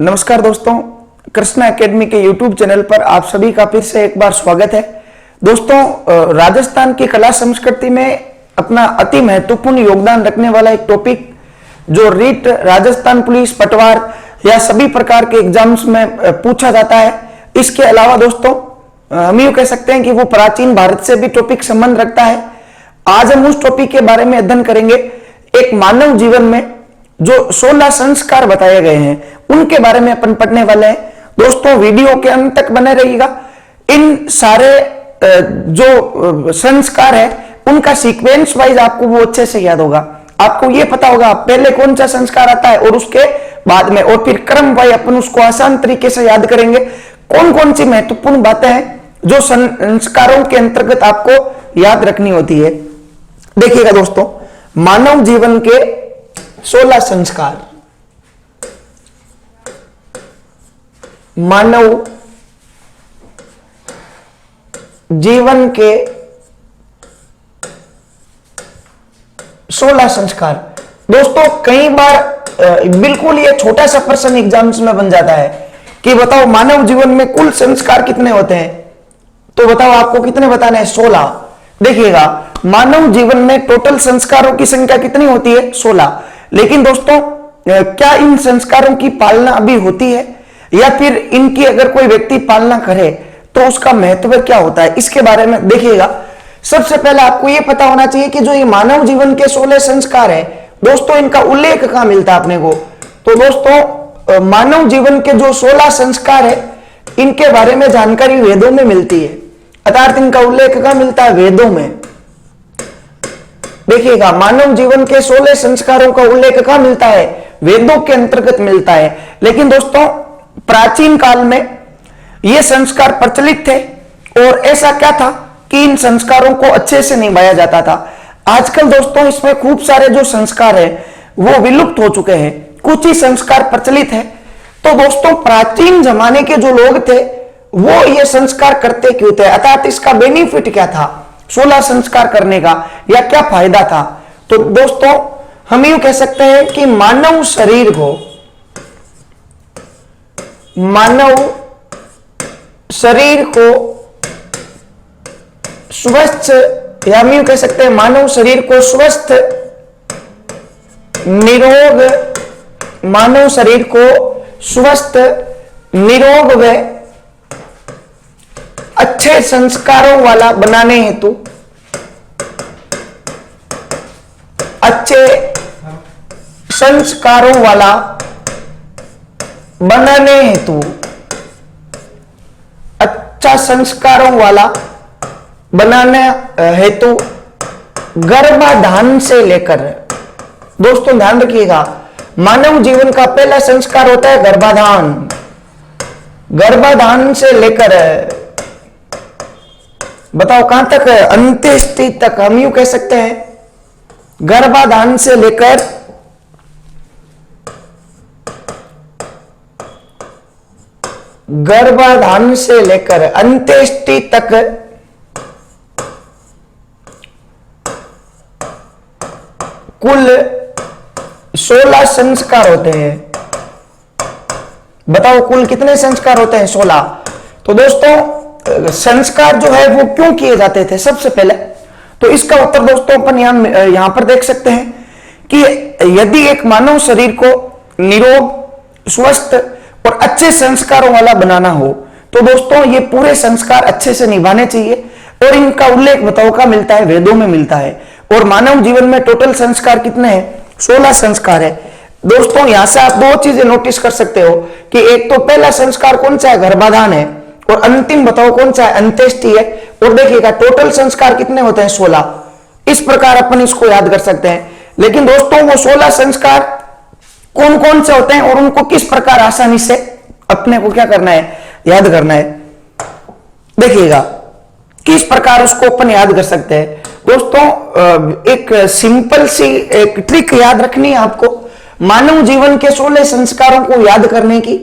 नमस्कार दोस्तों, कृष्णा एकेडमी के यूट्यूब चैनल पर आप सभी का फिर से एक बार स्वागत है। दोस्तों, राजस्थान की कला संस्कृति में अपना अति महत्वपूर्ण योगदान रखने वाला एक टॉपिक जो रीट, राजस्थान पुलिस, पटवार या सभी प्रकार के एग्जाम्स में पूछा जाता है। इसके अलावा दोस्तों हम यूं कह सकते हैं कि वो प्राचीन भारत से भी टॉपिक संबंध रखता है। आज हम उस टॉपिक के बारे में अध्ययन करेंगे। एक मानव जीवन में जो 16 संस्कार बताए गए हैं उनके बारे में अपन पढ़ने वाले हैं। दोस्तों, वीडियो के अंत तक बने रहिएगा। इन सारे जो संस्कार है उनका सीक्वेंस वाइज आपको वो अच्छे से याद होगा। आपको ये पता होगा पहले कौन सा संस्कार आता है और उसके बाद में, और फिर क्रम वाइज अपन उसको आसान तरीके से याद करेंगे। कौन कौन सी महत्वपूर्ण बातें हैं जो संस्कारों के अंतर्गत आपको याद रखनी होती है। देखिएगा दोस्तों, मानव जीवन के 16 संस्कार। मानव जीवन के 16 संस्कार। दोस्तों, कई बार बिल्कुल ये छोटा सा प्रश्न एग्जाम्स में बन जाता है कि बताओ मानव जीवन में कुल संस्कार कितने होते हैं, तो बताओ आपको कितने बताने हैं? 16। देखिएगा, मानव जीवन में टोटल संस्कारों की संख्या कितनी होती है? 16। लेकिन दोस्तों, क्या इन संस्कारों की पालना अभी होती है, या फिर इनकी अगर कोई व्यक्ति पालना करे तो उसका महत्व क्या होता है, इसके बारे में देखिएगा। सबसे पहले आपको यह पता होना चाहिए कि जो ये मानव जीवन के 16 संस्कार है दोस्तों, इनका उल्लेख कहां मिलता है अपने को। तो दोस्तों, मानव जीवन के जो 16 संस्कार है इनके बारे में जानकारी वेदों में मिलती है, अर्थात इनका उल्लेख कहां मिलता है? वेदों में। देखिएगा, मानव जीवन के 16 संस्कारों का उल्लेख कहां मिलता है? वेदों के अंतर्गत मिलता है। लेकिन दोस्तों, प्राचीन काल में ये संस्कार प्रचलित थे और ऐसा क्या था कि इन संस्कारों को अच्छे से निभाया जाता था। आजकल दोस्तों इसमें खूब सारे जो संस्कार है वो विलुप्त हो चुके हैं, कुछ ही संस्कार प्रचलित है। तो दोस्तों, प्राचीन जमाने के जो लोग थे वो ये संस्कार करते क्यों थे, अर्थात इसका बेनिफिट क्या था 16 संस्कार करने का, या क्या फायदा था? तो दोस्तों, हम यूं कह सकते हैं कि मानव शरीर को स्वस्थ, या हम यूं कह सकते हैं मानव शरीर को स्वस्थ, निरोग व अच्छे संस्कारों वाला बनाने हेतु, अच्छा संस्कारों वाला बनाने हेतु गर्भाधान से लेकर, दोस्तों ध्यान रखिएगा, मानव जीवन का पहला संस्कार होता है गर्भाधान। गर्भाधान से लेकर बताओ कहां तक? अंत्येष्टि तक। हम यूं कह सकते हैं गर्भाधान से लेकर अंत्येष्टि तक कुल 16 संस्कार होते हैं। बताओ कुल कितने संस्कार होते हैं? 16। तो दोस्तों, संस्कार जो है वो क्यों किए जाते थे? सबसे पहले तो इसका उत्तर दोस्तों अपन यहां पर देख सकते हैं कि यदि एक मानव शरीर को निरोग, स्वस्थ और अच्छे संस्कारों वाला बनाना हो तो दोस्तों ये पूरे संस्कार अच्छे से निभाने चाहिए। और इनका उल्लेख बताओ का मिलता है? वेदों में मिलता है। और मानव जीवन में टोटल संस्कार कितने हैं? 16 संस्कार है। दोस्तों, यहां से आप दो चीजें नोटिस कर सकते हो कि एक तो पहला संस्कार कौन सा है? गर्भाधान है। और अंतिम बताओ कौन सा है? अंत्येष्टि है। और देखिएगा टोटल संस्कार कितने होते हैं? 16। इस प्रकार अपन इसको याद कर सकते हैं। लेकिन दोस्तों, वो 16 संस्कार कौन कौन से होते हैं और उनको किस प्रकार आसानी से अपने को क्या करना है? याद करना है। देखिएगा किस प्रकार उसको अपन याद कर सकते हैं। दोस्तों, एक सिंपल सी एक ट्रिक याद रखनी है आपको मानव जीवन के 16 संस्कारों को याद करने की।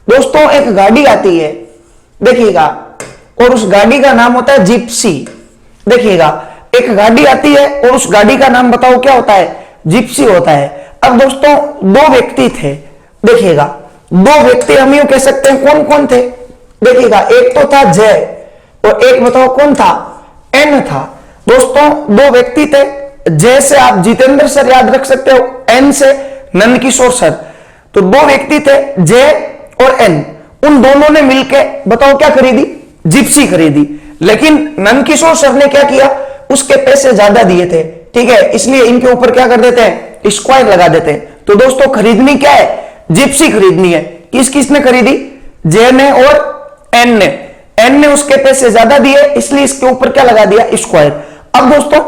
दोस्तों, एक गाड़ी आती है, देखिएगा, और उस गाड़ी का नाम होता है जिप्सी। देखिएगा, एक गाड़ी आती है और उस गाड़ी का नाम बताओ क्या होता है? जिप्सी होता है। अब दोस्तों, दो व्यक्ति थे, देखिएगा, दो व्यक्ति हम यूं कह सकते हैं, कौन कौन थे? देखिएगा, एक तो था जय और एक बताओ कौन था? एन था। दोस्तों दो व्यक्ति थे, जय से आप जितेंद्र सर याद रख सकते हो, एन से नंदकिशोर सर। तो दो व्यक्ति थे जय और एन, उन दोनों ने मिलकर बताओ क्या खरीदी? जिप्सी खरीदी। लेकिन नंदकिशोर सर ने क्या किया? उसके पैसे ज्यादा दिए थे, ठीक है, इसलिए इनके ऊपर क्या कर देते हैं? स्क्वायर लगा देते हैं। तो दोस्तों खरीदनी क्या है? जिप्सी खरीदनी है। किस किसने खरीदी? जय ने और एन ने। एन ने उसके पैसे ज्यादा दिए, इसलिए इसके ऊपर क्या लगा दिया? स्क्वायर। अब दोस्तों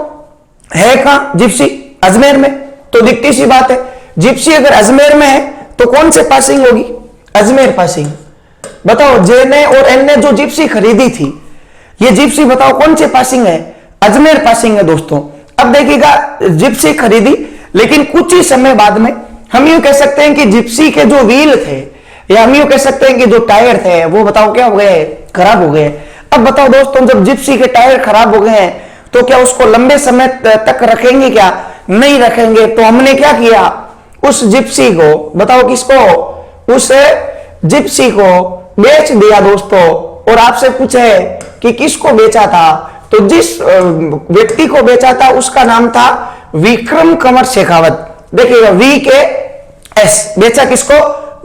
है कहां जिप्सी? अजमेर में। तो दिखती सी बात है, जिप्सी अगर अजमेर में है तो कौन से पासिंग होगी? अजमेर पासिंग। बताओ जे ने और एन ने जो जिप्सी खरीदी थी, ये जिप्सी बताओ कौन से पासिंग है? अजमेर पासिंग है दोस्तों। अब देखिएगा, जिप्सी खरीदी, लेकिन कुछ ही समय बाद में हम यूं कह सकते हैं कि जिप्सी के जो व्हील थे, या हम यूं कह सकते हैं कि जो टायर थे, वो बताओ क्या हो गए? खराब हो गए। अब बताओ दोस्तों, जब जिप्सी के टायर खराब हो गए हैं तो क्या उसको लंबे समय तक रखेंगे? क्या नहीं रखेंगे। तो हमने क्या किया? उस जिप्सी को, बताओ किसको? उस जिप्सी को बेच दिया दोस्तों। और आपसे पूछे कि किसको बेचा था, तो जिस व्यक्ति को बेचा था उसका नाम था विक्रम कंवर शेखावत। देखिएगा, वी के एस, बेचा किसको?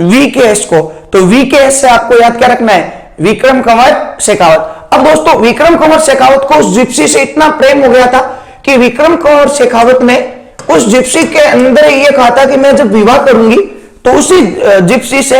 वी के एस को। तो वी के एस से आपको याद क्या रखना है? विक्रम कंवर शेखावत। अब दोस्तों विक्रम कंवर शेखावत को उस जिप्सी से इतना प्रेम हो गया था कि विक्रम कंवर शेखावत ने उस जिप्सी के अंदर ये कहा था कि मैं जब विवाह करूंगी तो उसी जिप्सी से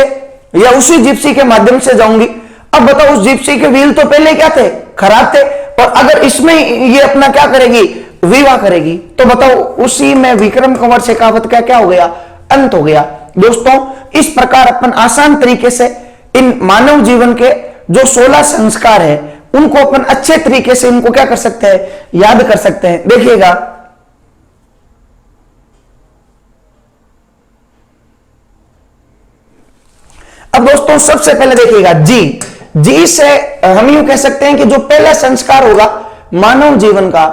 या उसी जिप्सी के माध्यम से जाऊंगी। अब बताओ, उस जिप्सी के व्हील तो पहले क्या थे? खराब थे, और अगर इसमें ये अपना क्या करेगी? विवाह करेगी। तो बताओ उसी में विक्रम कंवर शेखावत का क्या हो गया? अंत हो गया। दोस्तों इस प्रकार अपन आसान तरीके से इन मानव जीवन के जो 16 संस्कार है उनको अपन अच्छे तरीके से इनको क्या कर सकते हैं? याद कर सकते हैं। देखिएगा, अब दोस्तों सबसे पहले देखिएगा जी से हम यूं कह सकते हैं कि जो पहला संस्कार होगा मानव जीवन का।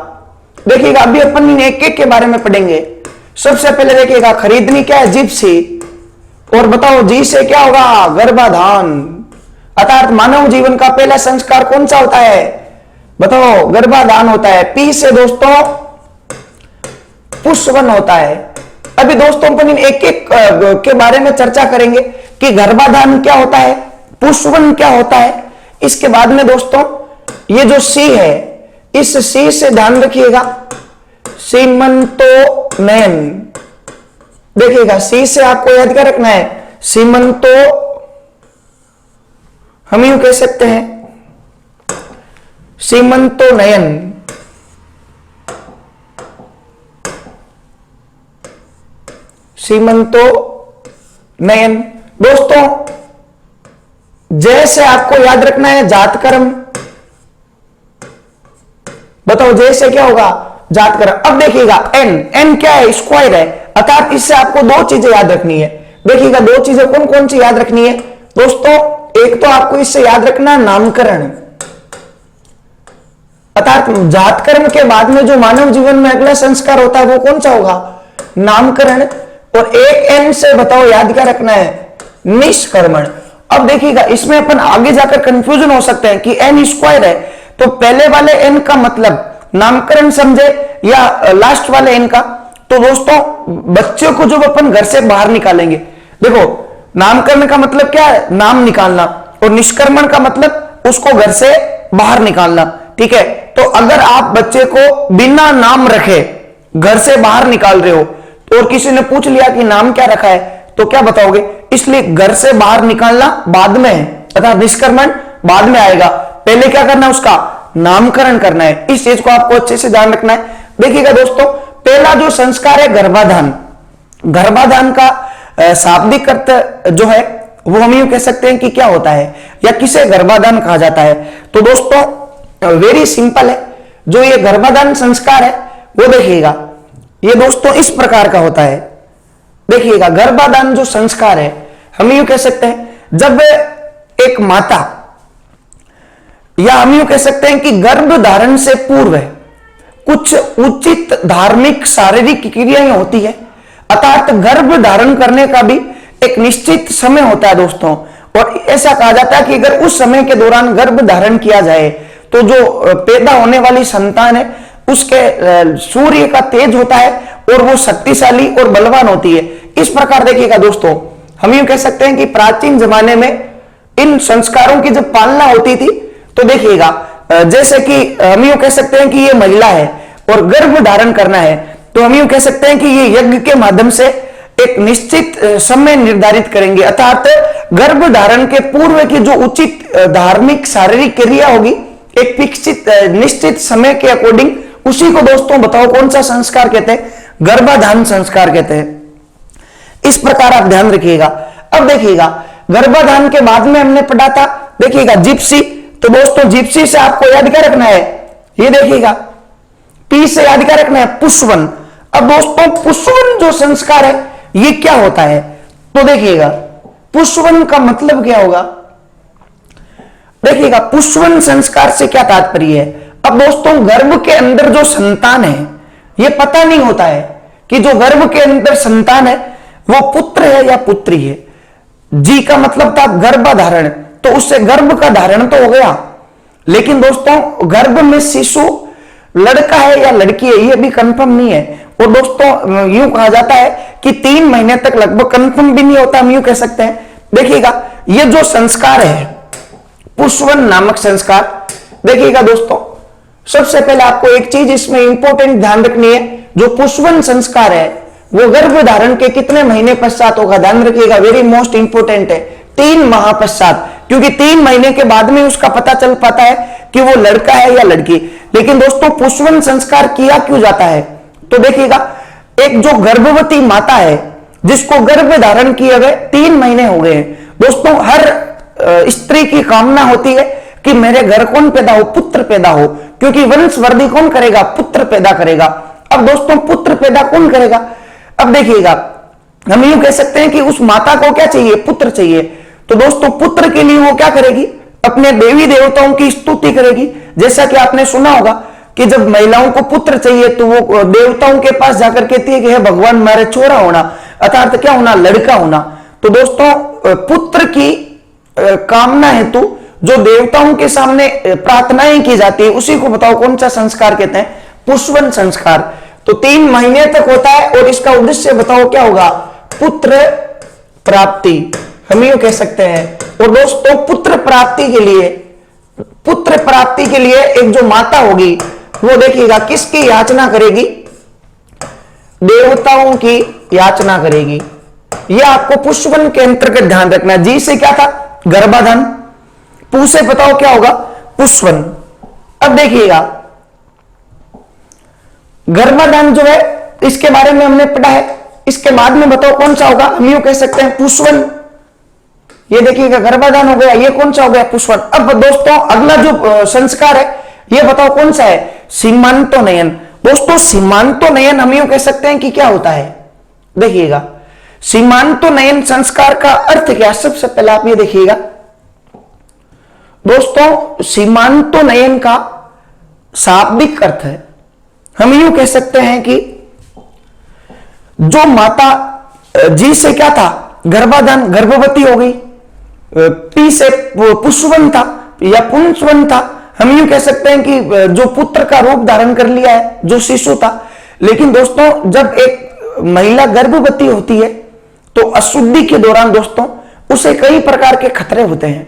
देखिएगा, अभी अपन इन एक एक के बारे में पढ़ेंगे। सबसे पहले देखिएगा, खरीदनी क्या है? जिप्सी। और बताओ जी से क्या होगा? गर्भाधान। अर्थात मानव जीवन का पहला संस्कार कौन सा होता है? बताओ, गर्भाधान होता है। पी से दोस्तों पुष्पवन होता है। अभी दोस्तों अपन इन एक एक के बारे में चर्चा करेंगे कि गर्भाधान क्या होता है, पुष्पवन क्या होता है। इसके बाद में दोस्तों ये जो सी है, इस सी से ध्यान रखिएगा, सीमंतोनयन। देखिएगा, सी से आपको याद क्या रखना है? सीमंतो, हम यूं कह सकते हैं सीमंतोनयन। सीमंतोनयन। दोस्तों जय से आपको याद रखना है जातकर्म। बताओ जय से क्या होगा? जातकर्म। अब देखिएगा, एन क्या है? स्क्वायर है। अर्थात इससे आपको दो चीजें याद रखनी है। देखिएगा, दो चीजें कौन कौन सी याद रखनी है दोस्तों? एक तो आपको इससे याद रखना है नामकरण। अर्थात जातकर्म के बाद में जो मानव जीवन में अगला संस्कार होता है वो कौन सा होगा? नामकरण। और एक एन से बताओ याद क्या रखना है? निष्कर्मण। अब देखिएगा, इसमें अपन आगे जाकर कंफ्यूजन हो सकते हैं कि एन स्क्वायर है, तो पहले वाले एन का मतलब नामकरण समझे या लास्ट वाले एन का? तो दोस्तों बच्चों को जब अपन घर से बाहर निकालेंगे, देखो नामकरण का मतलब क्या है? नाम निकालना, और निष्कर्मण का मतलब उसको घर से बाहर निकालना, ठीक है। तो अगर आप बच्चे को बिना नाम रखे घर से बाहर निकाल रहे हो और किसी ने पूछ लिया कि नाम क्या रखा है, तो क्या बताओगे? इसलिए घर से बाहर निकालना बाद में है, अर्थात निष्कर्मण बाद में आएगा। पहले क्या करना है? उसका नामकरण करना है। इस चीज को आपको अच्छे से ध्यान रखना है। देखिएगा दोस्तों, पहला जो संस्कार है गर्भाधान। गर्भाधान का शाब्दिक अर्थ जो है वो हम यूं कह सकते हैं कि क्या होता है या किसे गर्भाधान कहा जाता है। तो दोस्तों वेरी सिंपल है, जो ये गर्भाधान संस्कार है वो देखिएगा, ये दोस्तों इस प्रकार का होता है। देखिएगा, गर्भाधान जो संस्कार है हम यूं कह सकते हैं जब एक माता, या हम यूं कह सकते हैं कि गर्भ धारण से पूर्व कुछ उचित धार्मिक शारीरिक क्रियाएं होती है, अर्थात गर्भ धारण करने का भी एक निश्चित समय होता है दोस्तों, और ऐसा कहा जाता है कि अगर उस समय के दौरान गर्भ धारण किया जाए तो जो पैदा होने वाली संतान है उसके सूर्य का तेज होता है और वो शक्तिशाली और बलवान होती है। इस प्रकार देखिएगा दोस्तों, हम यूं कह सकते हैं कि प्राचीन जमाने में इन संस्कारों की जब पालना होती थी तो देखिएगा, जैसे कि हम यूं कह सकते हैं कि ये महिला है और गर्भ धारण करना है, तो हम यूं कह सकते हैं कि ये यज्ञ के माध्यम से एक निश्चित समय निर्धारित करेंगे, अर्थात गर्भ धारण के पूर्व की जो उचित धार्मिक शारीरिक क्रिया होगी एक फिक्सित निश्चित समय के अकॉर्डिंग, उसी को दोस्तों बताओ कौन सा संस्कार कहते हैं? गर्भाधान संस्कार कहते हैं। इस प्रकार आप ध्यान रखिएगा। अब देखिएगा, गर्भाधान के बाद में हमने पढ़ा था, देखिएगा जिप्सी, तो दोस्तों जिप्सी से आपको याद क्या रखना है? ये देखिएगा, पी से याद क्या रखना है? पुष्पवन। अब दोस्तों पुष्पवन जो संस्कार है ये क्या होता है? तो देखिएगा पुष्पवन का मतलब क्या होगा? देखिएगा पुष्पवन संस्कार से क्या तात्पर्य है? अब दोस्तों गर्भ के अंदर जो संतान है ये पता नहीं होता है कि जो गर्भ के अंदर संतान है वो पुत्र है या पुत्री है। जी का मतलब था गर्भाधारण, तो उससे गर्भ का धारण तो हो गया, लेकिन दोस्तों गर्भ में शिशु लड़का है या लड़की है ये भी कंफर्म नहीं है। और दोस्तों यूं कहा जाता है कि 3 महीने तक लगभग कंफर्म भी नहीं होता, हम यूं कह सकते हैं। देखिएगा ये जो संस्कार है पुष्पवन नामक संस्कार, देखिएगा दोस्तों सबसे पहले आपको एक चीज इसमें इंपॉर्टेंट ध्यान रखनी है, जो पुष्पवन संस्कार है वो गर्भ धारण के कितने महीने पश्चात होगा? ध्यान रखिएगा, वेरी मोस्ट इंपॉर्टेंट है, 3 माह पश्चात, क्योंकि 3 महीने के बाद में उसका पता चल पाता है कि वो लड़का है या लड़की। लेकिन दोस्तों पुष्पवन संस्कार किया क्यों जाता है? तो देखिएगा एक जो गर्भवती माता है जिसको गर्भ धारण किए गए 3 महीने हो गए हैं, दोस्तों हर स्त्री की कामना होती है कि मेरे घर कौन पैदा हो? पुत्र पैदा हो, क्योंकि वंशवृद्धि कौन करेगा? पुत्र पैदा करेगा। अब दोस्तों पुत्र पैदा कौन करेगा? अब देखिएगा हम यूं कह सकते हैं कि उस माता को क्या चाहिए? पुत्र चाहिए। तो दोस्तों पुत्र के लिए वो क्या करेगी? अपने देवी देवताओं की स्तुति करेगी। जैसा कि आपने सुना होगा कि जब महिलाओं को पुत्र चाहिए तो वो देवताओं के पास जाकर कहती है कि हे भगवान मेरे छोरा होना, अर्थात क्या होना? लड़का होना। तो दोस्तों पुत्र की कामना हेतु जो देवताओं के सामने प्रार्थनाएं की जाती है उसी को बताओ कौन सा संस्कार कहते हैं? पुष्पवन संस्कार। तो 3 महीने तक होता है और इसका उद्देश्य बताओ क्या होगा? पुत्र प्राप्ति, हम यूं कह सकते हैं। और दोस्तों पुत्र प्राप्ति के लिए एक जो माता होगी वो देखिएगा किसकी याचना करेगी? देवताओं की याचना करेगी। यह आपको पुष्पवन के अंतर्गत ध्यान रखना। जी से क्या था? गर्भाधान। पू से बताओ क्या होगा? पुष्पवन। अब देखिएगा गर्भाधान जो है इसके बारे में हमने पढ़ा है, इसके बाद में बताओ कौन सा होगा? हम यूं कह सकते हैं पुष्पवन। ये देखिएगा गर्भाधान हो गया, ये कौन सा हो गया? पुष्पवन। अब दोस्तों अगला जो संस्कार है ये बताओ कौन सा है? सीमांतोनयन। दोस्तों सीमांतोनयन हम यूं कह सकते हैं कि क्या होता है? देखिएगा सीमांतोनयन संस्कार का अर्थ क्या? सबसे पहले आप ये देखिएगा दोस्तों, सीमांतोनयन का शाब्दिक अर्थ है, हम यूं कह सकते हैं कि जो माता जी से क्या था? गर्भाधान, गर्भवती हो गई। पी से पुष्पवन था या पुंसवन था, हम यूं कह सकते हैं कि जो पुत्र का रूप धारण कर लिया है, जो शिशु था। लेकिन दोस्तों जब एक महिला गर्भवती होती है तो अशुद्धि के दौरान दोस्तों उसे कई प्रकार के खतरे होते हैं,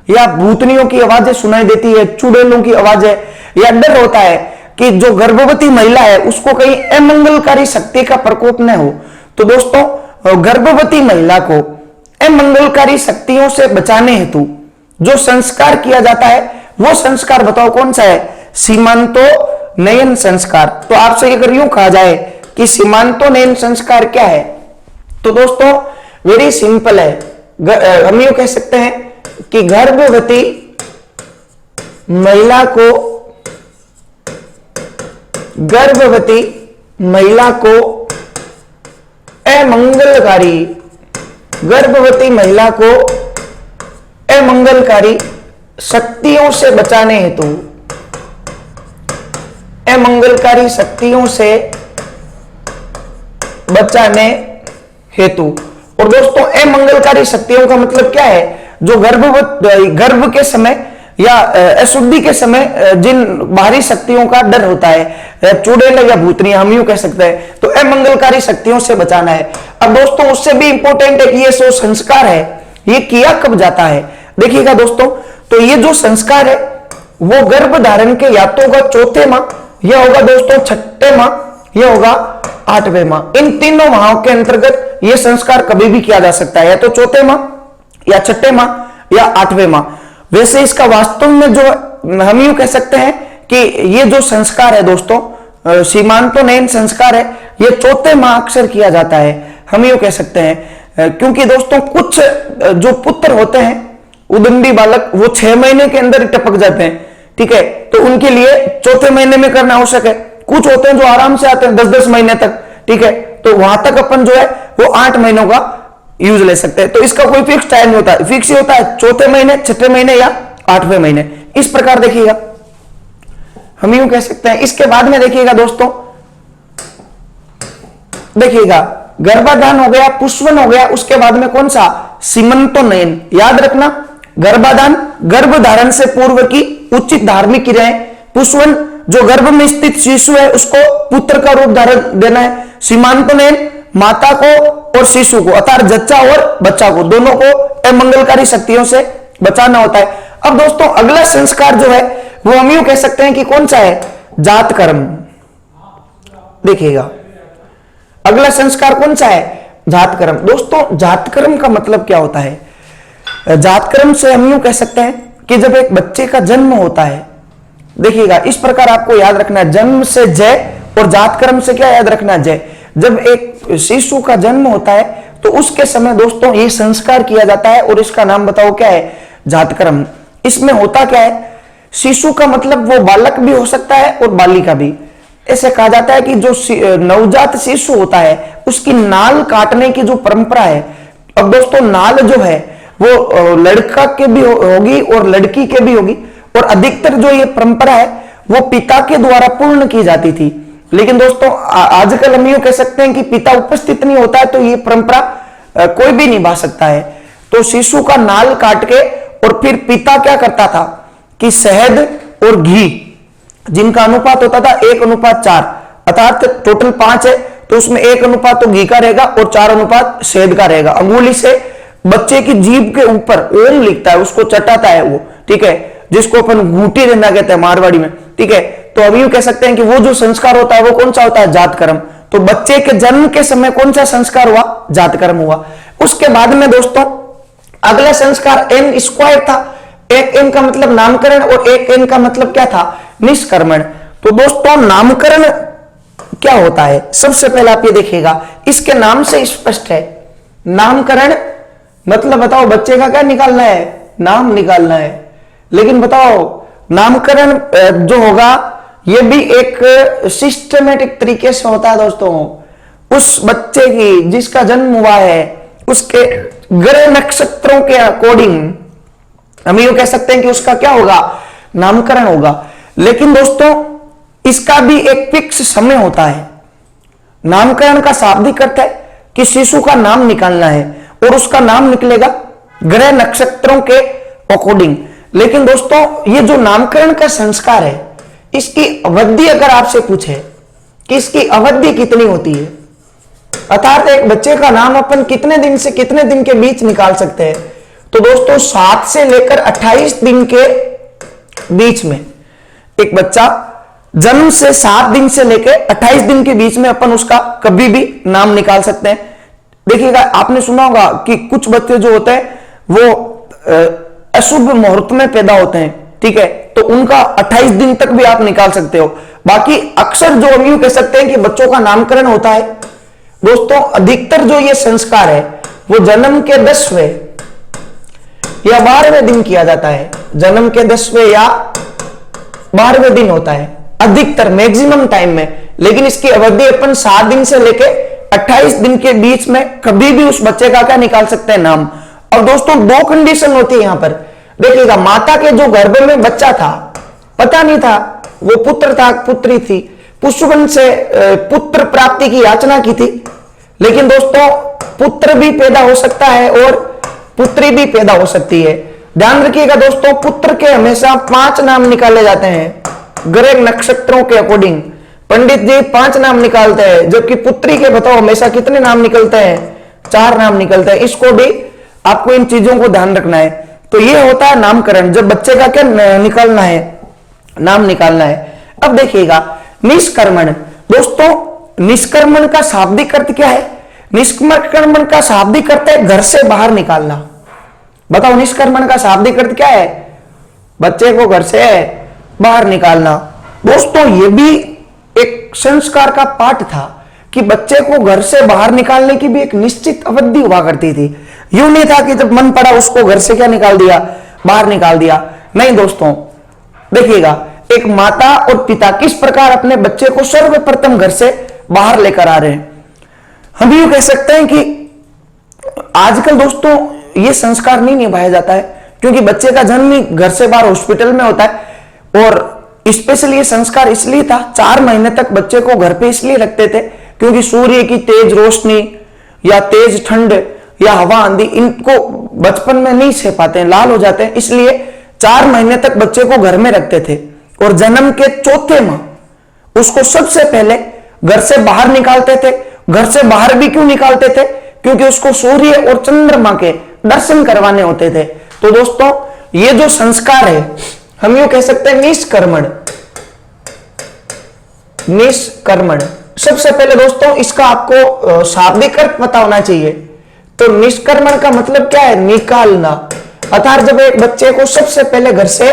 या भूतनियों की आवाजें सुनाई देती है, चुड़ैलों की आवाजें, या डर होता है कि जो गर्भवती महिला है उसको कहीं अमंगलकारी शक्ति का प्रकोप न हो। तो दोस्तों गर्भवती महिला को अमंगलकारी शक्तियों से बचाने हेतु जो संस्कार किया जाता है वो संस्कार बताओ कौन सा है? सीमांतोनयन संस्कार। तो आपसे अगर यूं कहा जाए कि सीमांतोनयन संस्कार क्या है, तो दोस्तों वेरी सिंपल है। हम यूं कह सकते हैं कि गर्भवती महिला को अमंगलकारी शक्तियों से बचाने हेतु और दोस्तों अमंगलकारी शक्तियों का मतलब क्या है? जो गर्भ के समय या अशुद्धि के समय जिन बाहरी शक्तियों का डर होता है, चुड़ैल या भूतनी, हम यूं कह सकते हैं, तो अमंगलकारी शक्तियों से बचाना है। अब दोस्तों उससे भी इंपॉर्टेंट है कि ये जो संस्कार है ये किया कब जाता है? देखिएगा दोस्तों, तो ये जो संस्कार है वो गर्भ धारण के या तो होगा चौथे माह, यह होगा दोस्तों छठे माह, यह होगा 8वें माह। इन तीनों माहों के अंतर्गत यह संस्कार कभी भी किया जा सकता है, या तो चौथे माह या छठे माह या 8वें माह। वैसे इसका वास्तव में जो हम यूं कह सकते हैं कि ये जो संस्कार है दोस्तों, सीमांतोन्नयन संस्कार है, ये चौथे माह अक्सर किया जाता है, हम यूं कह सकते हैं। क्योंकि दोस्तों कुछ जो पुत्र होते हैं उदंडी बालक, वो 6 महीने के अंदर ही टपक जाते हैं, ठीक है, तो उनके लिए चौथे महीने में करना आवश्यक है। कुछ होते हैं जो आराम से आते हैं 10-10 महीने तक, ठीक है, तो वहां तक अपन जो है वो 8 महीनों का यूज ले सकते हैं। तो इसका कोई फिक्स टाइम नहीं होता है, फिक्स ही होता है चौथे महीने, छठे महीने या 8वें महीने, इस प्रकार देखिएगा, हम यूं कह सकते हैं। इसके बाद में देखिएगा दोस्तों, देखिएगा गर्भाधान हो गया, पुष्पन हो गया, उसके बाद में कौन सा? सीमंतोन्नयन। याद रखना, गर्भाधान गर्भधारण से पूर्व की उचित धार्मिक क्रियाएं, पुष्पन जो गर्भ में स्थित शिशु है उसको पुत्र का रूप धारण देना है, सीमांतोन्नयन माता को और शिशु को अर्थात जच्चा और बच्चा को दोनों को अमंगलकारी शक्तियों से बचाना होता है। अब दोस्तों अगला संस्कार जो है वो हम यूं कह सकते हैं कि कौन सा है? जात कर्म। देखिएगा अगला संस्कार कौन सा है? जात कर्म। दोस्तों जात कर्म का मतलब क्या होता है? जात कर्म से हम यूं कह सकते हैं कि जब एक बच्चे का जन्म होता है, देखिएगा इस प्रकार आपको याद रखना है, जन्म से जय और जात कर्म से क्या याद रखना है? जय। जब एक शिशु का जन्म होता है तो उसके समय दोस्तों ये संस्कार किया जाता है और इसका नाम बताओ क्या है? जात कर्म। इसमें होता क्या है? शिशु का मतलब वो बालक भी हो सकता है और बालिका भी। ऐसे कहा जाता है कि जो नवजात शिशु होता है उसकी नाल काटने की जो परंपरा है, अब दोस्तों नाल जो है वो लड़का के भी होगी और लड़की के भी होगी, और अधिकतर जो ये परंपरा है वो पिता के द्वारा पूर्ण की जाती थी। लेकिन दोस्तों आजकल हम यूं कह सकते हैं कि पिता उपस्थित नहीं होता है तो ये परंपरा कोई भी निभा सकता है। तो शिशु का नाल काट के और फिर पिता क्या करता था कि शहद और घी जिनका अनुपात होता था 1:4, अर्थात टोटल 5 है तो उसमें 1 तो घी का रहेगा और 4 शहद का रहेगा। अंगुली से बच्चे की जीभ के ऊपर ओम लिखता है, उसको चटाता है वो, ठीक है, जिसको अपन घूटी रहना कहते हैं मारवाड़ी में, ठीक है। तो अभी यूं कह सकते हैं कि वो जो संस्कार होता है वो कौन सा होता है? जात कर्म। तो बच्चे के जन्म के समय कौन सा संस्कार हुआ? जात कर्म हुआ। उसके बाद में दोस्तों अगला संस्कार एन स्क्वायर था। एक एन का मतलब नामकरण और एक एन का मतलब क्या था? निष्कर्मण। तो दोस्तों नामकरण क्या होता है? सबसे पहले आप ये देखिएगा, इसके नाम से स्पष्ट है। नामकरण मतलब बताओ बच्चे का क्या निकालना है? नाम निकालना है। लेकिन बताओ नामकरण जो होगा ये भी एक सिस्टमेटिक तरीके से होता है दोस्तों। उस बच्चे की जिसका जन्म हुआ है उसके ग्रह नक्षत्रों के अकॉर्डिंग हम यूं कह सकते हैं कि उसका क्या होगा? नामकरण होगा। लेकिन दोस्तों इसका भी एक फिक्स समय होता है। नामकरण का शाब्दिक अर्थ है कि शिशु का नाम निकालना है और उसका नाम निकलेगा ग्रह नक्षत्रों के अकॉर्डिंग। लेकिन दोस्तों ये जो नामकरण का संस्कार है इसकी अवधि अगर आपसे पूछे कि इसकी अवधि कितनी होती है, अर्थात एक बच्चे का नाम अपन कितने दिन से कितने दिन के बीच निकाल सकते हैं, तो दोस्तों 7 से लेकर 28 दिन के बीच में एक बच्चा जन्म से 7 दिन से लेकर 28 दिन के बीच में अपन उसका कभी भी नाम निकाल सकते हैं। देखिएगा आपने सुना होगा कि कुछ बच्चे जो होते हैं वो अशुभ मुहूर्त में पैदा होते हैं, ठीक है, तो उनका 28 दिन तक भी आप निकाल सकते हो। बाकी अक्सर जो हम यूं कह सकते हैं कि बच्चों का नामकरण होता है दोस्तों, अधिकतर जो ये संस्कार है वो जन्म के 10वें या 12वें दिन किया जाता है। जन्म के 10वें या 12वें दिन होता है अधिकतर, मैक्सिमम टाइम में। लेकिन इसकी अवधि अपन 7 दिन से लेके 28 दिन के बीच में कभी भी उस बच्चे का क्या निकाल सकते हैं? नाम। और दोस्तों 2 कंडीशन होती है यहां पर। देखिएगा माता के जो गर्भ में बच्चा था, पता नहीं था वो पुत्र था पुत्री थी, पुष्पन से पुत्र प्राप्ति की याचना की थी, लेकिन दोस्तों पुत्र भी पैदा हो सकता है और पुत्री भी पैदा हो सकती है। ध्यान रखिएगा दोस्तों, पुत्र के हमेशा 5 नाम निकाले जाते हैं ग्रह नक्षत्रों के अकॉर्डिंग। पंडित जी 5 नाम निकालते हैं, जबकि पुत्री के बताओ हमेशा कितने नाम निकलते हैं? 4 नाम निकलते हैं। इसको भी आपको इन चीजों को ध्यान रखना है। तो ये होता है नामकरण, जब बच्चे का क्या निकालना है, नाम निकालना है। अब देखिएगा निष्कर्मण। दोस्तों निष्कर्मण का शाब्दिक अर्थ क्या है? निष्कर्मण का शाब्दिक अर्थ है घर से बाहर निकालना। बताओ निष्कर्मण का शाब्दिक अर्थ क्या है? बच्चे को घर से बाहर निकालना। दोस्तों ये भी एक संस्कार का पाठ था कि बच्चे को घर से बाहर निकालने की भी एक निश्चित अवधि हुआ करती थी। यूं नहीं था कि जब मन पड़ा उसको घर से क्या निकाल दिया, बाहर निकाल दिया। नहीं दोस्तों, देखिएगा एक माता और पिता किस प्रकार अपने बच्चे को सर्वप्रथम घर से बाहर लेकर आ रहे हैं। हम यूं कह सकते हैं कि आजकल दोस्तों ये संस्कार नहीं निभाया जाता है, क्योंकि बच्चे का जन्म ही घर से बाहर हॉस्पिटल में होता है। और स्पेशली ये संस्कार इसलिए था, 4 महीने तक बच्चे को घर पे इसलिए रखते थे क्योंकि सूर्य की तेज रोशनी या तेज ठंड या हवा आंधी इनको बचपन में नहीं सह पाते हैं, लाल हो जाते हैं, इसलिए 4 महीने तक बच्चे को घर में रखते थे। और जन्म के 4थे माह उसको सबसे पहले घर से बाहर निकालते थे। घर से बाहर भी क्यों निकालते थे? क्योंकि उसको सूर्य और चंद्रमा के दर्शन करवाने होते थे। तो दोस्तों ये जो संस्कार है हम यूं कह सकते हैं निष्कर्मण। निष्कर्मण सबसे पहले दोस्तों इसका आपको शाब्दिक अर्थ पता होना चाहिए। तो निष्कर्मण का मतलब क्या है? निकालना। अर्थात जब एक बच्चे को सबसे पहले घर से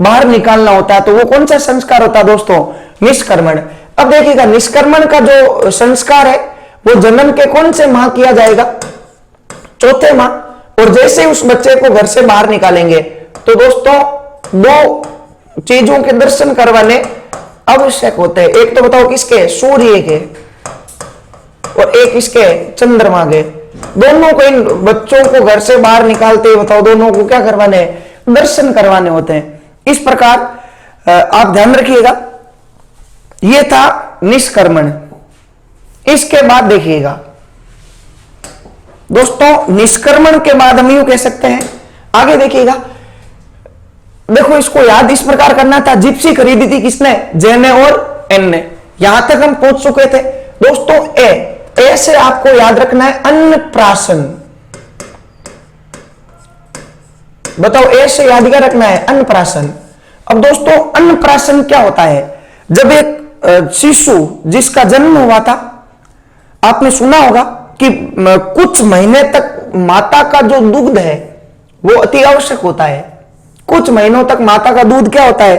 बाहर निकालना होता है तो वो कौन सा संस्कार होता है दोस्तों? निष्कर्मण। अब देखिएगा निष्कर्मण का जो संस्कार है वो जन्म के कौन से माह किया जाएगा? 4थे माह। और जैसे उस बच्चे को घर से बाहर निकालेंगे तो दोस्तों 2 चीजों के दर्शन करवाने आवश्यक होते हैं। एक तो बताओ किसके? सूर्य के, और एक इसके चंद्रमा के। दोनों को, इन बच्चों को घर से बाहर निकालते ही बताओ दोनों को क्या करवाने? दर्शन करवाने होते हैं। इस प्रकार आप ध्यान रखिएगा, यह था निष्कर्मण। इसके बाद देखिएगा दोस्तों निष्कर्मण के बाद हम यूं कह सकते हैं, आगे देखिएगा, देखो इसको याद इस प्रकार करना था। जिप्सी खरीदी थी किसने? जे ने और एन ने। यहां तक हम पहुंच चुके थे दोस्तों। ए से आपको याद रखना है अन्नप्राशन। बताओ ए से याद क्या रखना है? अन्नप्राशन। अब दोस्तों अन्नप्राशन क्या होता है? जब एक शिशु जिसका जन्म हुआ था, आपने सुना होगा कि कुछ महीने तक माता का जो दूध है वो अति आवश्यक होता है। कुछ महीनों तक माता का दूध क्या होता है?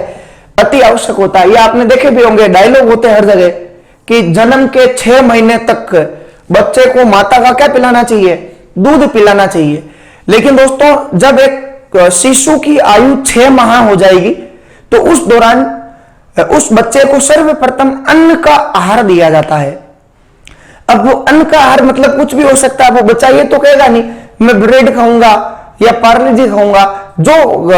अति आवश्यक होता है। ये आपने देखे भी होंगे, डायलॉग होते हैं हर जगह कि जन्म के 6 महीने तक बच्चे को माता का क्या पिलाना चाहिए? दूध पिलाना चाहिए। लेकिन दोस्तों जब एक शिशु की आयु 6 माह हो जाएगी तो उस दौरान उस बच्चे को सर्वप्रथम अन्न का आहार दिया जाता है। अब वो अन्न का आहार मतलब कुछ भी हो सकता है। वो बच्चा ये तो कहेगा नहीं मैं ब्रेड खाऊंगा या पार्ले जी खाऊंगा, जो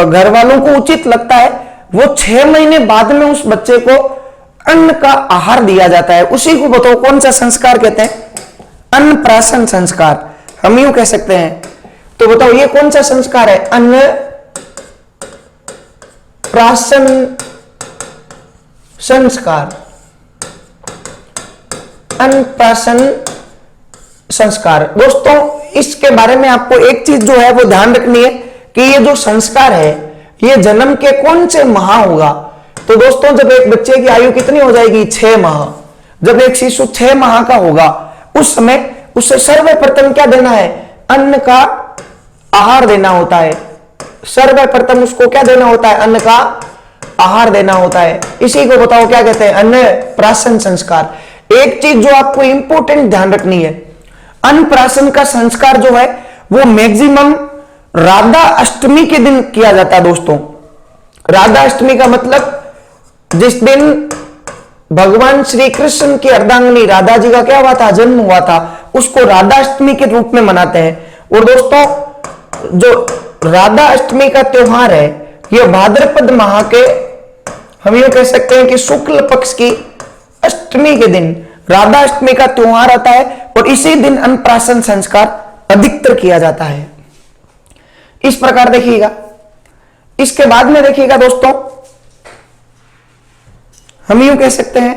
घर वालों को उचित लगता है वो 6 महीने बाद में उस बच्चे को अन्न का आहार दिया जाता है। उसी को बताओ कौन सा संस्कार कहते हैं? अन्नप्राशन संस्कार हम यूं कह सकते हैं। तो बताओ ये कौन सा संस्कार है? अन्नप्राशन संस्कार। अन्नप्राशन संस्कार दोस्तों इसके बारे में आपको एक चीज जो है वो ध्यान रखनी है कि ये जो संस्कार है ये जन्म के कौन से माह होगा? तो दोस्तों जब एक बच्चे की आयु कितनी हो जाएगी? 6 माह। जब एक शिशु 6 माह का होगा उस समय उसे सर्वप्रथम क्या देना है? अन्न का आहार देना होता है। सर्वप्रथम उसको क्या देना होता है? अन्न का आहार देना होता है। इसी को बताओ क्या कहते हैं? अन्नप्राशन संस्कार। एक चीज जो आपको इंपॉर्टेंट ध्यान रखनी है, अन्नप्राशन का संस्कार जो है वो मैक्सिमम राधा अष्टमी के दिन किया जाता है दोस्तों। राधा अष्टमी का मतलब जिस दिन भगवान श्री कृष्ण की अर्धांगिनी राधा जी का क्या हुआ था? जन्म हुआ था। उसको राधा अष्टमी के रूप में मनाते हैं। और दोस्तों जो राधा अष्टमी का त्योहार है यह भाद्रपद माह के हम ये कह सकते हैं कि शुक्ल पक्ष की अष्टमी के दिन राधा अष्टमी का त्योहार आता है और इसी दिन अन्नप्राशन संस्कार अधिकतर किया जाता है। इस प्रकार देखिएगा। इसके बाद में देखिएगा दोस्तों, हम यूं कह सकते हैं,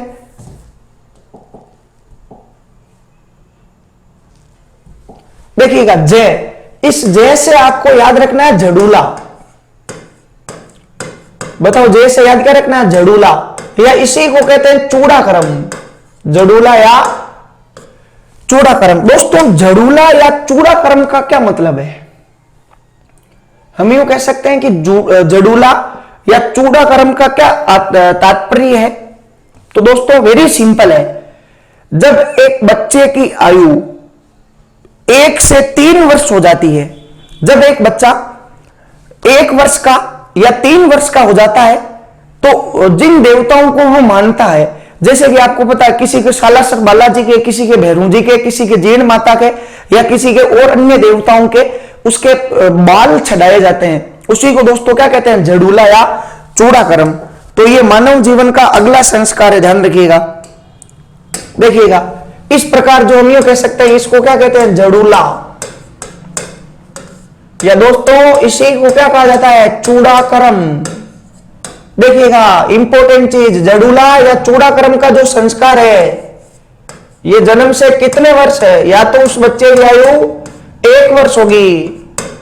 देखिएगा जय, इस जय से आपको याद रखना है झड़ूला। बताओ जय से याद क्या रखना है? झड़ूला, या इसी को कहते हैं चूड़ाकर्म। झड़ूला या चूड़ाकर्म। दोस्तों झड़ूला या चूड़ाकर्म का क्या मतलब है? हम यूं कह सकते हैं कि झड़ूला या चूड़ाकर्म का क्या तात्पर्य है? तो दोस्तों वेरी सिंपल है। जब एक बच्चे की आयु 1 से 3 वर्ष हो जाती है, जब एक बच्चा 1 वर्ष का या 3 वर्ष का हो जाता है, तो जिन देवताओं को वो मानता है, जैसे कि आपको पता है किसी के सालासर बालाजी के, किसी के भैरू जी के, किसी के जीण माता के, या किसी के और अन्य देवताओं के उसके बाल चढ़ाए जाते हैं, उसी को दोस्तों क्या कहते हैं? झड़ूला या चूड़ाकर्म। तो ये मानव जीवन का अगला संस्कार है, ध्यान रखिएगा। देखिएगा इस प्रकार जो हम ये कह सकते हैं, इसको क्या कहते हैं? झड़ूला, या दोस्तों इसी को क्या कहा जाता है? चूड़ाकर्म। देखिएगा इंपॉर्टेंट चीज, झड़ूला या चूड़ाकर्म का जो संस्कार है, ये जन्म से कितने वर्ष है? या तो उस बच्चे की आयु 1 वर्ष होगी,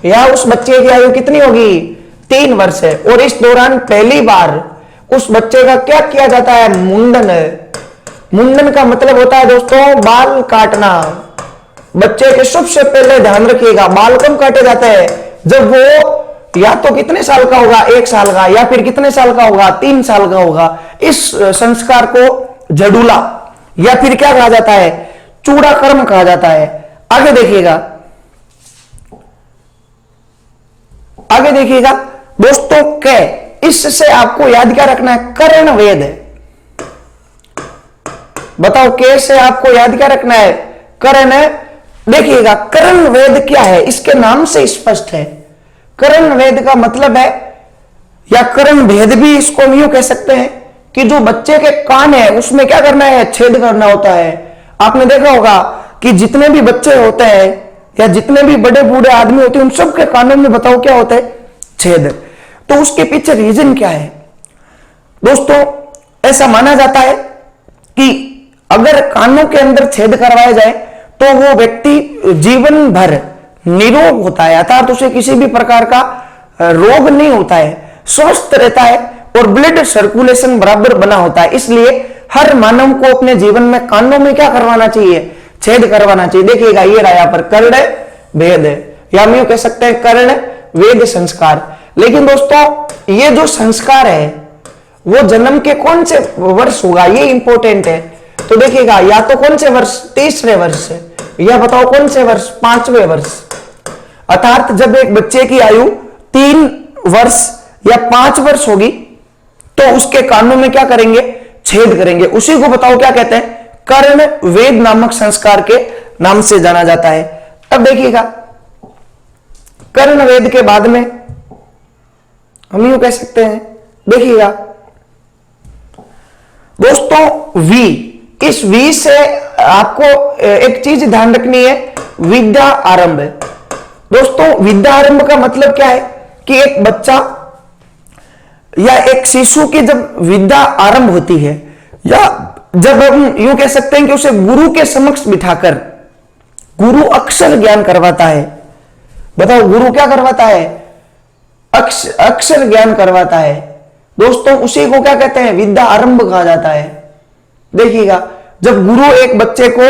या उस बच्चे की आयु कितनी होगी? 3 वर्ष है। और इस दौरान पहली बार उस बच्चे का क्या किया जाता है? मुंडन। मुंडन का मतलब होता है दोस्तों बाल काटना। बच्चे के सबसे पहले ध्यान रखिएगा, बाल कब काटे जाते हैं? जब वो या तो कितने साल का होगा? 1 साल का, या फिर कितने साल का होगा? 3 साल का होगा। इस संस्कार को झड़ूला या फिर क्या कहा जाता है? चूड़ाकर्म कहा जाता है। आगे देखिएगा, आगे देखिएगा दोस्तों, इससे आपको याद क्या रखना है? कर्ण वेद। बताओ कैसे आपको याद क्या रखना है? कर्ण। देखिएगा कर्ण वेद क्या है, इसके नाम से स्पष्ट है। कर्ण वेद का मतलब है, या कर्ण भेद भी इसको हम यूं कह सकते हैं, कि जो बच्चे के कान है उसमें क्या करना है? छेद करना होता है। आपने देखा होगा कि जितने भी बच्चे होते हैं या जितने भी बड़े बूढ़े आदमी होते हैं, उन सबके कानों में बताओ क्या होता है? छेद। तो उसके पीछे रीजन क्या है? दोस्तों ऐसा माना जाता है कि अगर कानों के अंदर छेद करवाया जाए तो वो व्यक्ति जीवन भर निरोग होता है, अर्थात उसे किसी भी प्रकार का रोग नहीं होता है, स्वस्थ रहता है और ब्लड सर्कुलेशन बराबर बना होता है। इसलिए हर मानव को अपने जीवन में कानों में क्या करवाना चाहिए? छेद करवाना चाहिए। देखिएगा ये रहा यहाँ पर कर्ण भेद, या हम यूं कह सकते हैं कर्ण वेद संस्कार। लेकिन दोस्तों ये जो संस्कार है वो जन्म के कौन से वर्ष होगा? ये इंपॉर्टेंट है। तो देखिएगा या तो कौन से वर्ष? 3रे वर्ष, या बताओ कौन से वर्ष? 5वें वर्ष। अर्थात जब एक बच्चे की आयु 3 वर्ष या 5 वर्ष होगी तो उसके कानों में क्या करेंगे? छेद करेंगे। उसी को बताओ क्या कहते हैं? कर्ण वेद नामक संस्कार के नाम से जाना जाता है। अब देखिएगा कर्ण वेद के बाद में हम यूं कह सकते हैं, देखिएगा दोस्तों वी, इस वी से आपको एक चीज ध्यान रखनी है, विद्या आरंभ। दोस्तों विद्या आरंभ का मतलब क्या है? कि एक बच्चा या एक शिशु की जब विद्या आरंभ होती है, या जब हम यूं कह सकते हैं कि उसे गुरु के समक्ष बिठाकर गुरु अक्षर ज्ञान करवाता है। बताओ गुरु क्या करवाता है? अक्षर ज्ञान करवाता है। दोस्तों उसी को क्या कहते हैं? विद्या आरंभ कहा जाता है। देखिएगा जब गुरु एक बच्चे को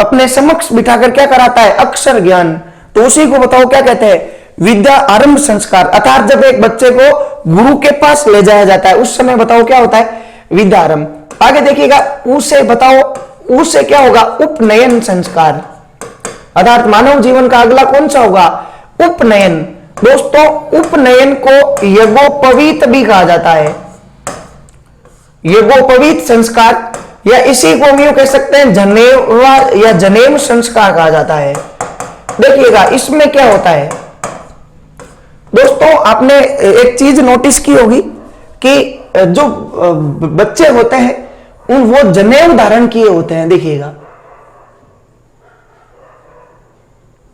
अपने समक्ष बिठाकर क्या कराता है? अक्षर ज्ञान, तो उसी को बताओ क्या कहते हैं? विद्या आरंभ संस्कार। अर्थात जब एक बच्चे को गुरु के पास ले जाया जाता है उस समय बताओ क्या होता है? विद्या आरंभ। आगे देखिएगा उसे बताओ, उससे क्या होगा? उपनयन संस्कार। अर्थात मानव जीवन का अगला कौन सा होगा? उपनयन। दोस्तों उपनयन को यज्ञोपवीत भी कहा जाता है। यज्ञोपवीत संस्कार, या इसी को हम यूं कह सकते हैं जनेवा या जनेम संस्कार कहा जाता है। देखिएगा इसमें क्या होता है दोस्तों, आपने एक चीज नोटिस की होगी कि जो बच्चे होते हैं वो जनेऊ धारण किए होते हैं। देखिएगा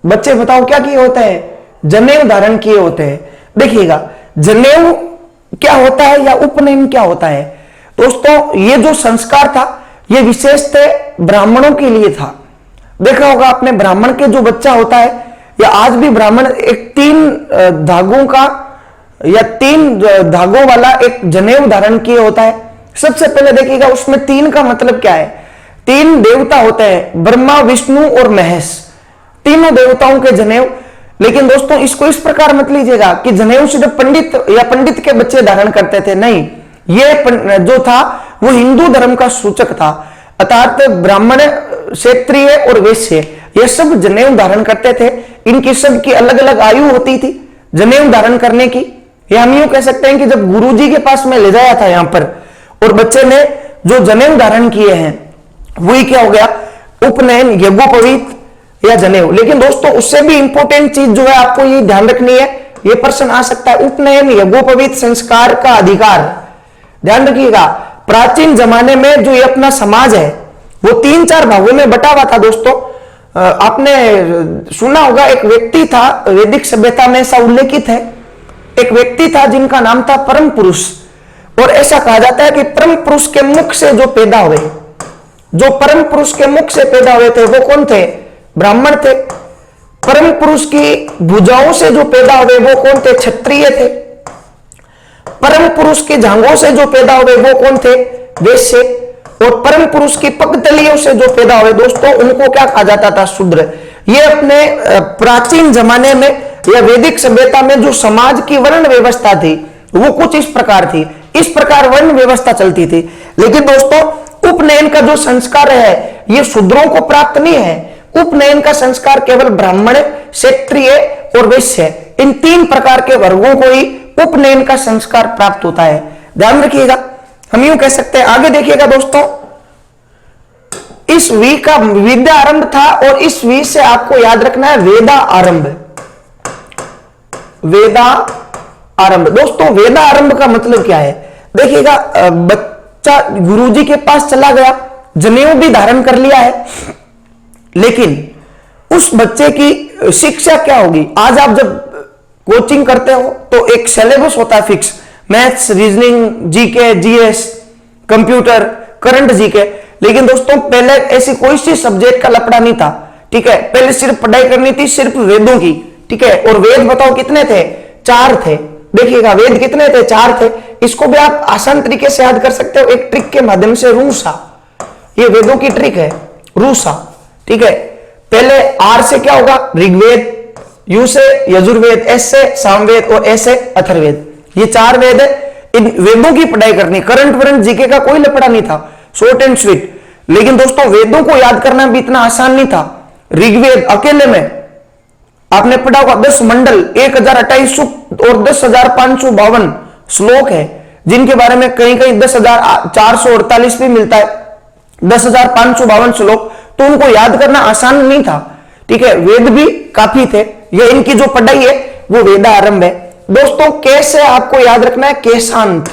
बच्चे बताओ क्या किए होते हैं? जनेऊ धारण किए होते हैं। देखिएगा जनेऊ क्या होता है या उपनयन क्या होता है? दोस्तों ये जो संस्कार था ये विशेष थे ब्राह्मणों के लिए था। देखा होगा आपने ब्राह्मण के जो बच्चा होता है या आज भी ब्राह्मण एक 3 धागों का या 3 धागों वाला एक जनेऊ धारण किए होता है। सबसे पहले देखिएगा उसमें 3 का मतलब क्या है? 3 देवता होते हैं, ब्रह्मा विष्णु और महेश, तीनों देवताओं के जनेऊ। लेकिन दोस्तों इसको इस प्रकार मत लीजिएगा कि जनेऊ सिर्फ पंडित या पंडित के बच्चे धारण करते थे, नहीं, ये जो था वो हिंदू धर्म का सूचक था। अर्थात ब्राह्मण, क्षत्रिय और वैश्य ये सब जनेऊ धारण करते थे। इनकी सबकी अलग अलग आयु होती थी जनेऊ धारण करने की। या हम यूं कह सकते हैं कि जब गुरुजी के पास में ले जाया था यहां पर और बच्चे ने जो जनेऊ धारण किए हैं वही क्या हो गया? उपनयन, यज्ञोपवीत या जनेऊ। लेकिन दोस्तों उससे भी इंपॉर्टेंट चीज जो है आपको ये ध्यान रखनी है, ये प्रश्न आ सकता है, उपनयन यज्ञोपवीत संस्कार का अधिकार। ध्यान रखिएगा प्राचीन जमाने में जो ये अपना समाज है वो 3-4 भागों में बटा हुआ था। दोस्तों आपने सुना होगा एक व्यक्ति था, वैदिक सभ्यता में ऐसा उल्लेखित है, एक व्यक्ति था जिनका नाम था परम पुरुष। और ऐसा कहा जाता है कि परम पुरुष के मुख से जो पैदा हुए, जो परम पुरुष के मुख से पैदा हुए थे वो कौन थे? ब्राह्मण थे। परम पुरुष की भुजाओं से जो पैदा हुए वो कौन थे? क्षत्रिय थे। परम पुरुष की जांघों से जो पैदा हुए वो कौन थे? वैश्य। और परम पुरुष की पगतलियों से जो पैदा हुए दोस्तों उनको क्या कहा जाता था? शूद्र। ये अपने प्राचीन जमाने में या वैदिक सभ्यता में जो समाज की वर्ण व्यवस्था थी वो कुछ इस प्रकार थी, इस प्रकार वर्ण व्यवस्था चलती थी। लेकिन दोस्तों उपनयन का जो संस्कार है ये शूद्रों को प्राप्त नहीं है। उपनयन का संस्कार केवल ब्राह्मण, क्षत्रिय और वैश्य इन 3 प्रकार के वर्गों को ही उपनयन का संस्कार प्राप्त होता है। ध्यान रखिएगा, हम यूं कह सकते हैं। आगे देखिएगा दोस्तों, इस वी का विद्या आरंभ था और इस वी से आपको याद रखना है वेदा आरंभ। वेदा आरंभ दोस्तों, वेदा आरंभ का मतलब क्या है? देखिएगा बच्चा गुरुजी के पास चला गया, जनेऊ भी धारण कर लिया है, लेकिन उस बच्चे की शिक्षा क्या होगी? आज आप जब कोचिंग करते हो तो एक सिलेबस होता है fix, maths, reasoning, GK, GS, computer, current GK. लेकिन दोस्तों पहले ऐसी कोई सी सब्जेक्ट का लपड़ा नहीं था, ठीक है। पहले सिर्फ पढ़ाई करनी थी सिर्फ वेदों की, ठीक है। और वेद बताओ कितने थे? 4 थे। देखिएगा वेद कितने थे? 4 थे। इसको भी आप आसान तरीके से याद कर सकते हो एक ट्रिक के माध्यम से, रूसा। ये वेदों की ट्रिक है, रूसा, ठीक है। पहले आर से क्या होगा? ऋग्वेद, यू से यजुर्वेद, एस से सामवेद और एस से अथर्ववेद। ये 4 वेद है। इन वेदों की पढ़ाई करनी, करंट वरंट जीके का कोई लपड़ा नहीं था, शॉर्ट एंड स्वीट। लेकिन दोस्तों वेदों को याद करना भी इतना आसान नहीं था। ऋग्वेद अकेले में आपने पढ़ा होगा 10 मंडल, 1028 सूक्त और 10,552 श्लोक है, जिनके बारे में कहीं कहीं 10,448 भी मिलता है। 10,552 श्लोक, तो उनको याद करना आसान नहीं था, ठीक है। वेद भी काफी थे। ये इनकी जो पढ़ाई है वो वेदा आरंभ है। दोस्तों कैसे आपको याद रखना है? केशांत।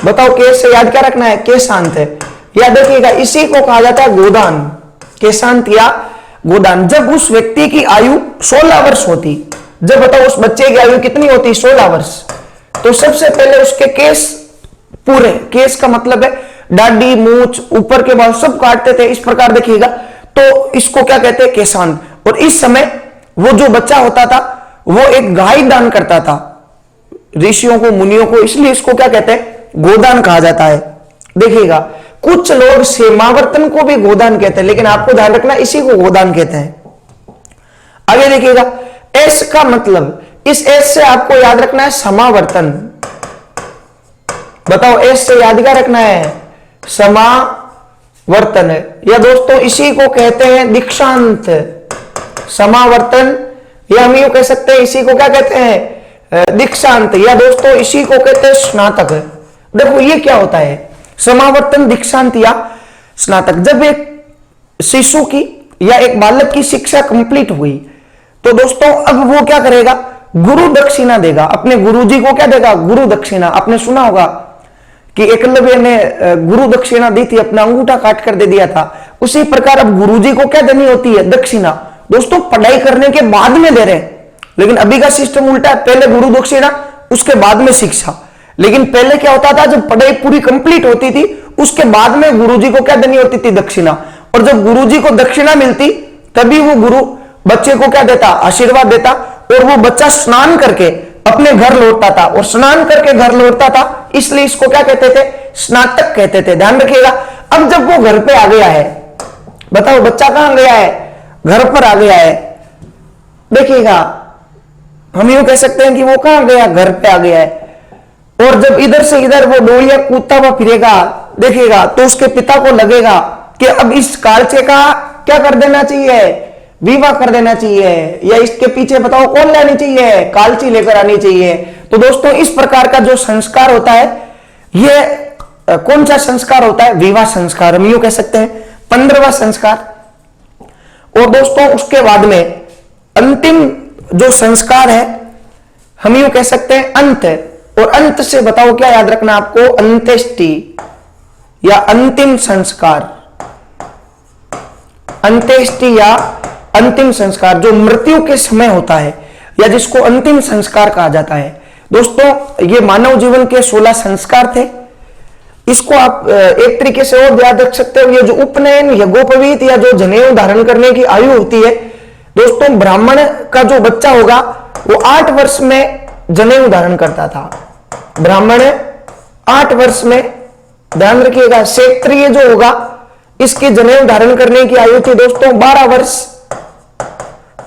बताओ कैसे याद क्या रखना है? केशांत है। या देखिएगा इसी को कहा जाता है गोदान, केशांत या गोदान। जब उस व्यक्ति की आयु 16 वर्ष होती, जब बताओ उस बच्चे की आयु कितनी होती? 16 वर्ष, तो सबसे पहले उसके केस पूरे, केस का मतलब है दाढ़ी, मूछ, ऊपर के बाल सब काटते थे इस प्रकार। देखिएगा तो इसको क्या कहते हैं? केशांत। और इस समय वो जो बच्चा होता था वो एक गाय दान करता था ऋषियों को, मुनियों को, इसलिए इसको क्या कहते हैं? गोदान कहा जाता है। देखिएगा कुछ लोग सेमावर्तन को भी गोदान कहते हैं, लेकिन आपको ध्यान रखना इसी को गोदान कहते हैं। आगे देखिएगा एस का मतलब, इस एस से आपको याद रखना है समावर्तन। बताओ एस से याद क्या रखना है? समावर्तन है। या दोस्तों इसी को कहते हैं दीक्षांत, समावर्तन, या हम यूं कह सकते हैं इसी को क्या कहते हैं? दीक्षांत। या दोस्तों इसी को कहते हैं स्नातक। देखो ये क्या होता है? समावर्तन, दीक्षांत या स्नातक। जब एक शिशु की या एक बालक की शिक्षा कंप्लीट हुई तो दोस्तों अब वो क्या करेगा? गुरु दक्षिणा देगा। अपने गुरुजी को क्या देगा? गुरु दक्षिणा। आपने सुना होगा कि एकलव्य ने गुरु दक्षिणा दी थी, अपना अंगूठा काट कर दे दिया था, उसी प्रकार अब गुरुजी को क्या देनी होती है? दक्षिणा। दोस्तों पढ़ाई करने के बाद में दे रहे हैं, लेकिन अभी का सिस्टम उल्टा है, पहले गुरु दक्षिणा उसके बाद में शिक्षा। लेकिन पहले क्या होता था, जब पढ़ाई पूरी कंप्लीट होती थी उसके बाद में गुरुजी को क्या देनी होती थी? दक्षिणा। और जब गुरुजी को दक्षिणा मिलती तभी वो गुरु बच्चे को क्या देता? आशीर्वाद देता। और वो बच्चा स्नान करके अपने घर लौटता था, और स्नान करके घर लौटता था, इसलिए इसको क्या कहते थे? स्नातक कहते थे। ध्यान रखिएगा। अब जब वो घर पे आ गया है, बताओ बच्चा कहां गया है? घर पर आ गया है। देखिएगा, हम यूं कह सकते हैं कि वो कहां गया? घर पे आ गया है। और जब इधर से इधर वो डोलिया कूदता हुआ फिरेगा, देखिएगा, तो उसके पिता को लगेगा कि अब इस कालचे का क्या कर देना चाहिए? विवाह कर देना चाहिए, या इसके पीछे बताओ कौन लानी चाहिए? कालची लेकर आनी चाहिए। तो दोस्तों इस प्रकार का जो संस्कार होता है, यह कौन सा संस्कार होता है? विवाह संस्कार, हम यूं कह सकते हैं 15वां संस्कार। और दोस्तों उसके बाद में अंतिम जो संस्कार है, हम यूं कह सकते हैं अंत। और अंत से बताओ क्या याद रखना आपको? अंत्येष्टि या अंतिम संस्कार। अंत्येष्टि या अंतिम संस्कार जो मृत्यु के समय होता है, या जिसको अंतिम संस्कार कहा जाता है। दोस्तों ये मानव जीवन के 16 संस्कार थे। इसको आप एक तरीके से और याद रख सकते हो, ये जो उपनयन या गोपवीत या जो जनेऊ धारण करने की आयु होती है, दोस्तों ब्राह्मण का जो बच्चा होगा वो 8 वर्ष में जनेऊ धारण करता था। ब्राह्मण 8 वर्ष में, ध्यान रखिएगा। क्षेत्रीय जो होगा इसके जनेऊ धारण करने की आयु थी दोस्तों 12 वर्ष।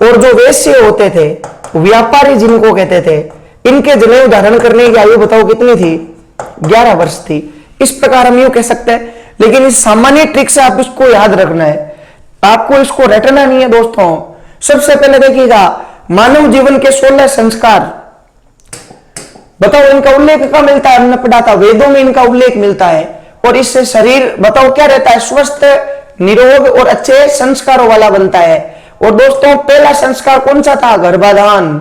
और जो वैश्य होते थे, व्यापारी जिनको कहते थे, इनके जनेऊ धारण करने की आयु बताओ कितनी थी? 11 वर्ष थी। इस प्रकार हम यूं कह सकते हैं। लेकिन इस सामान्य ट्रिक से आप इसको याद रखना है, आपको इसको रटना नहीं है दोस्तों। सबसे पहले देखिएगा, मानव जीवन के 16 संस्कार, बताओ इनका उल्लेख कहां मिलता है? अन्नपदाता, वेदों में इनका उल्लेख मिलता है। और इससे शरीर बताओ क्या रहता है? स्वस्थ, निरोग और अच्छे संस्कारों वाला बनता है। और दोस्तों पहला संस्कार कौन सा था? गर्भाधान।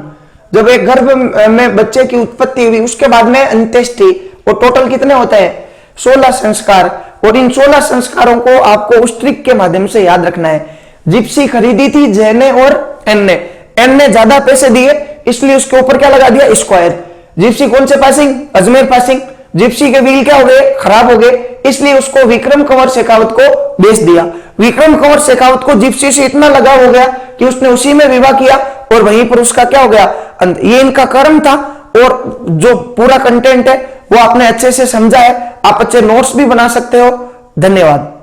जब एक गर्भ में बच्चे की उत्पत्ति हुई, उसके बाद में अंत्येष्टि। और टोटल कितने होते हैं? 16 संस्कार। और इन 16 संस्कारों को आपको उस ट्रिक के माध्यम से याद रखना है। जिप्सी खरीदी थी जे ने और एन ने। एन ने ज्यादा पैसे दिए, इसलिए उसके ऊपर क्या लगा दिया? स्क्वायर। जिप्सी कौन से पासिंग? अजमेर पासिंग। जिप्सी के व्हील क्या हो गए? खराब हो गए, इसलिए उसको विक्रम कंवर शेखावत को बेच दिया। विक्रम कंवर शेखावत को जिप्सी से इतना लगाव हो गया कि उसने उसी में विवाह किया, और वहीं पर उसका क्या हो गया? अंत। ये इनका कर्म था। और जो पूरा कंटेंट है वो आपने अच्छे से समझा है। आप अच्छे नोट्स भी बना सकते हो। धन्यवाद।